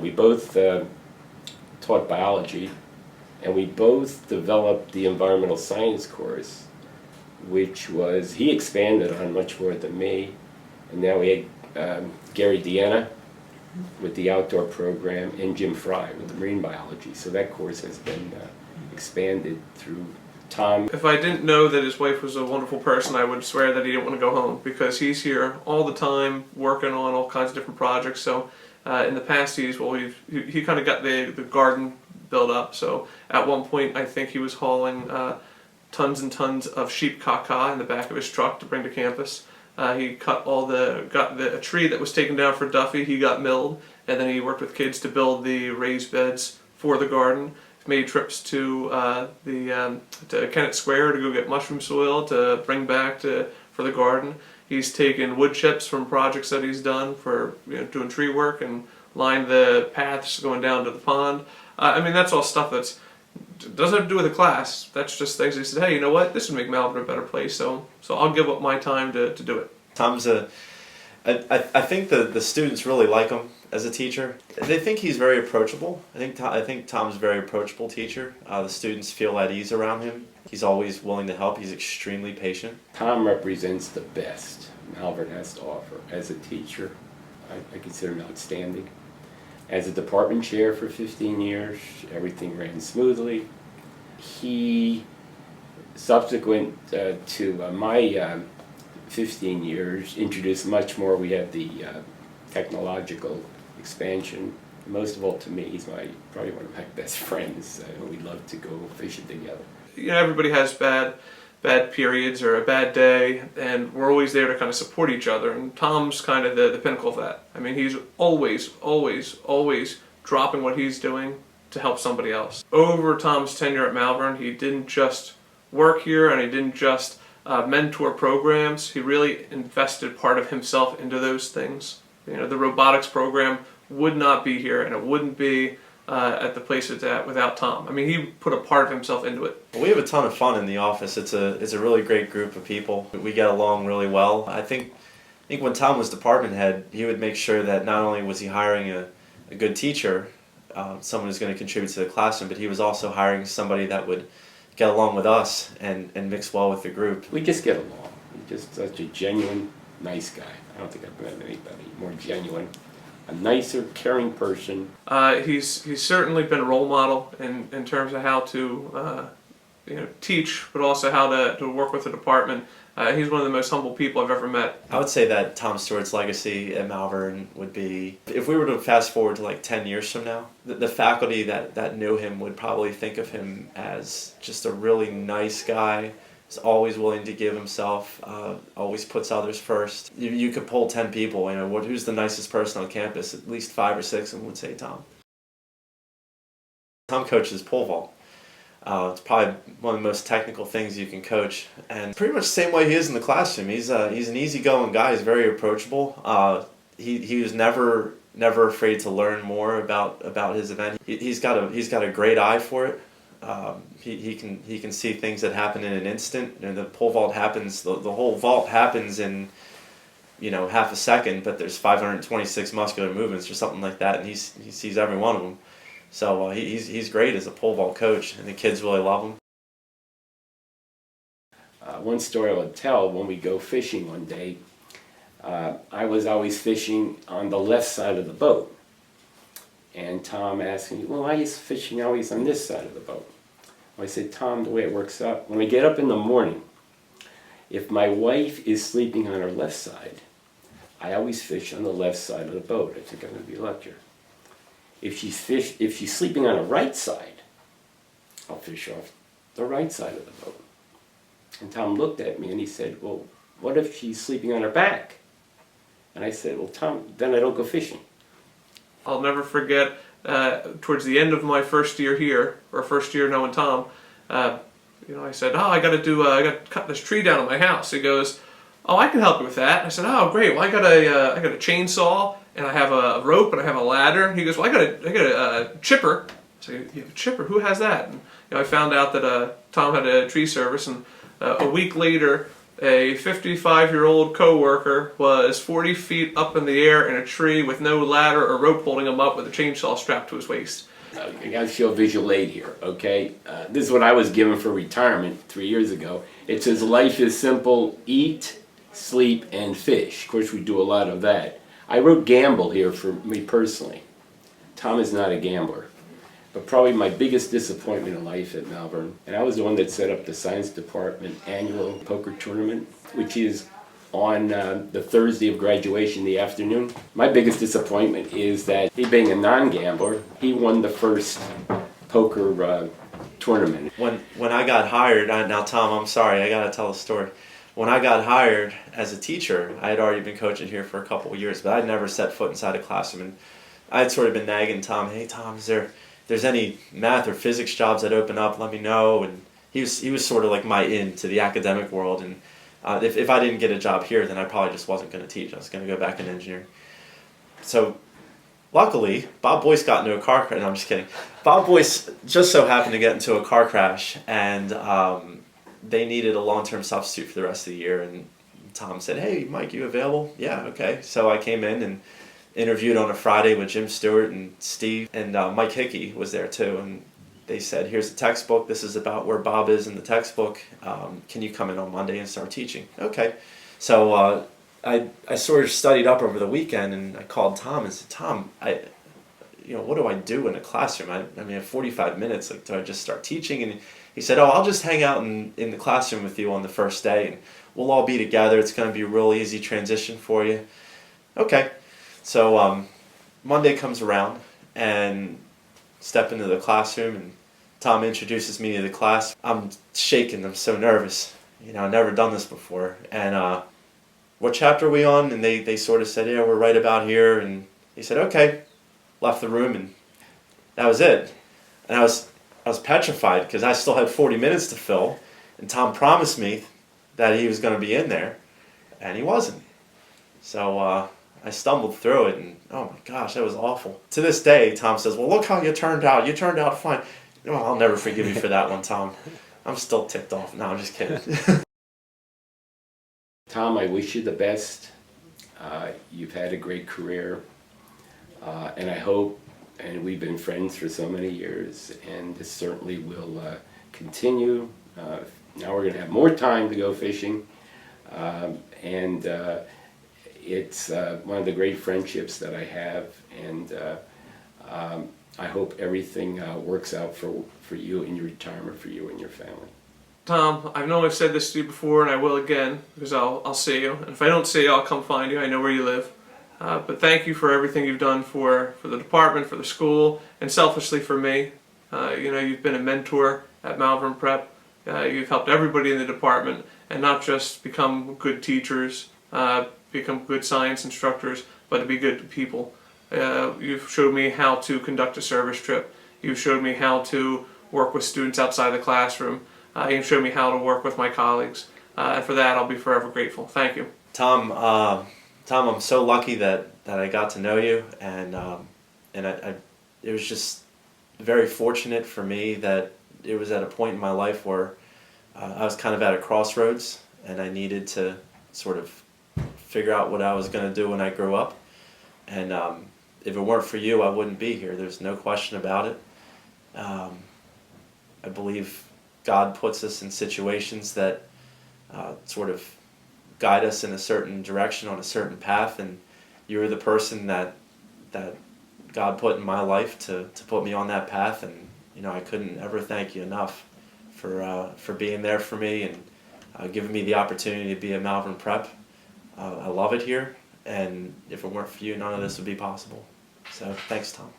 We both taught biology, and we both developed the environmental science course, which was, he expanded on much more than me. And now we had Gary Deanna with the outdoor program and Jim Fry with the marine biology. So that course has been expanded through Tom. If I didn't know that his wife was a wonderful person, I would swear that he didn't want to go home, because he's here all the time working on all kinds of different projects. So in the past he kind of got the garden built up. So at one point I think he was hauling tons and tons of sheep caca in the back of his truck to bring to campus. He got a tree that was taken down for Duffy, he got milled, and then he worked with kids to build the raised beds for the garden. Made trips to Kennett Square to go get mushroom soil to bring back for the garden. He's taken wood chips from projects that he's done for doing tree work and lined the paths going down to the pond. I mean, that's all stuff that doesn't have to do with the class. That's just things he said, hey, you know what, this would make Malvern a better place, so I'll give up my time to do it. Tom's I think the students really like him as a teacher. They think he's very approachable. I think Tom's a very approachable teacher. The students feel at ease around him. He's always willing to help. He's extremely patient. Tom represents the best Malvern has to offer. As a teacher, I consider him outstanding. As a department chair for 15 years, everything ran smoothly. He, subsequent to my 15 years, introduced much more. We had the technological expansion. Most of all, to me, he's probably one of my best friends. We love to go fishing together. Everybody has bad periods or a bad day, and we're always there to kind of support each other, and Tom's kind of the pinnacle of that. I mean, he's always dropping what he's doing to help somebody else. Over Tom's tenure at Malvern, he didn't just work here and he didn't just mentor programs. He really invested part of himself into those things. The robotics program would not be here, and it wouldn't be at the place it's at without Tom. I mean, he put a part of himself into it. We have a ton of fun in the office. It's a really great group of people. We get along really well. I think when Tom was department head, he would make sure that not only was he hiring a good teacher, someone who's going to contribute to the classroom, but he was also hiring somebody that would get along with us and mix well with the group. We just get along. He's just such a genuine, nice guy. I don't think I've met anybody more genuine. A nicer, caring person. He's certainly been a role model in terms of how to teach, but also how to work with the department. He's one of the most humble people I've ever met. I would say that Tom Stewart's legacy at Malvern would be, if we were to fast forward to like 10 years from now, the faculty that knew him would probably think of him as just a really nice guy. He's always willing to give himself, always puts others first. You could poll 10 people, who's the nicest person on campus? At least 5 or 6 of them would say Tom. Tom coaches pole vault. It's probably one of the most technical things you can coach, and pretty much the same way he is in the classroom. He's an easygoing guy. He's very approachable. He was never afraid to learn more about his event. He's got a great eye for it. He can see things that happen in an instant, and the pole vault happens. The whole vault happens in half a second, but there's 526 muscular movements or something like that, and he sees every one of them. So he's great as a pole vault coach, and the kids really love him. One story I would tell, when we go fishing one day, I was always fishing on the left side of the boat. And Tom asked me, well, why are you fishing always on this side of the boat? Well, I said, Tom, the way it works out, when I get up in the morning, if my wife is sleeping on her left side, I always fish on the left side of the boat. I think I'm going to be luckier. If she's sleeping on the right side, I'll fish off the right side of the boat. And Tom looked at me and he said, well, what if she's sleeping on her back? And I said, well, Tom, then I don't go fishing. I'll never forget, towards the end of my first year here, or first year knowing Tom, I said, I got to cut this tree down at my house. He goes, oh, I can help you with that. And I said, oh, great. Well, I got a chainsaw, and I have a rope, and I have a ladder. He goes, well, I got a chipper. So you have a chipper? Who has that? And I found out that Tom had a tree service, and a week later, a 55-year-old coworker was 40 feet up in the air in a tree with no ladder or rope holding him up with a chainsaw strapped to his waist. I gotta show visual aid here, okay? This is what I was given for retirement 3 years ago. It says, life is simple, eat, sleep, and fish. Of course, we do a lot of that. I wrote gamble here for me personally. Tom is not a gambler. But probably my biggest disappointment in life at Malvern, and I was the one that set up the science department annual poker tournament, which is on the Thursday of graduation in the afternoon. My biggest disappointment is that he being a non-gambler, he won the first poker tournament. When I got hired, now Tom, I'm sorry, I gotta tell a story. When I got hired as a teacher, I had already been coaching here for a couple of years, but I'd never set foot inside a classroom. And I had sort of been nagging Tom, hey Tom, there's any math or physics jobs that open up, let me know. And he was sort of like my in to the academic world. And if I didn't get a job here, then I probably just wasn't going to teach. I was going to go back in engineering. So luckily, Bob Boyce got into a car crash. No, I'm just kidding. Bob Boyce just so happened to get into a car crash, and they needed a long-term substitute for the rest of the year. And Tom said, hey, Mike, you available? Yeah, okay. So I came in and interviewed on a Friday with Jim Stewart and Steve, and Mike Hickey was there too. And they said, here's the textbook. This is about where Bob is in the textbook. Can you come in on Monday and start teaching? Okay. So I sort of studied up over the weekend, and I called Tom and said, Tom, what do I do in a classroom? I mean, 45 minutes, like, do I just start teaching? And he said, oh, I'll just hang out in the classroom with you on the first day, and we'll all be together. It's going to be a real easy transition for you. Okay. So Monday comes around, and step into the classroom, and Tom introduces me to the class. I'm shaking. I'm so nervous. I've never done this before. And what chapter are we on? And they sort of said, yeah, we're right about here. And he said, okay. Left the room, and that was it. And I was petrified because I still had 40 minutes to fill, and Tom promised me that he was going to be in there, and he wasn't. So I stumbled through it, and oh my gosh, that was awful. To this day, Tom says, well, look how you turned out. You turned out fine. Well, I'll never forgive you for that one, Tom. I'm still ticked off. No, I'm just kidding. Tom, I wish you the best. You've had a great career, and I hope, and we've been friends for so many years, and this certainly will continue. Now we're going to have more time to go fishing, and it's one of the great friendships that I have, and I hope everything works out for you in your retirement, for you and your family. Tom, I know I've said this to you before, and I will again, because I'll see you. And if I don't see you, I'll come find you. I know where you live. But thank you for everything you've done for the department, for the school, and selfishly for me. You've been a mentor at Malvern Prep. You've helped everybody in the department, and not just become good teachers, become good science instructors, but to be good people. You've showed me how to conduct a service trip. You've showed me how to work with students outside the classroom. You've showed me how to work with my colleagues. And for that, I'll be forever grateful. Thank you. Tom, I'm so lucky that I got to know you, and it was just very fortunate for me that it was at a point in my life where I was kind of at a crossroads, and I needed to sort of figure out what I was going to do when I grew up. And if it weren't for you, I wouldn't be here. There's no question about it. I believe God puts us in situations that sort of guide us in a certain direction, on a certain path, and you were the person that God put in my life to put me on that path, and I couldn't ever thank you enough for being there for me and giving me the opportunity to be at Malvern Prep. I love it here, and if it weren't for you, none of this would be possible. So thanks, Tom.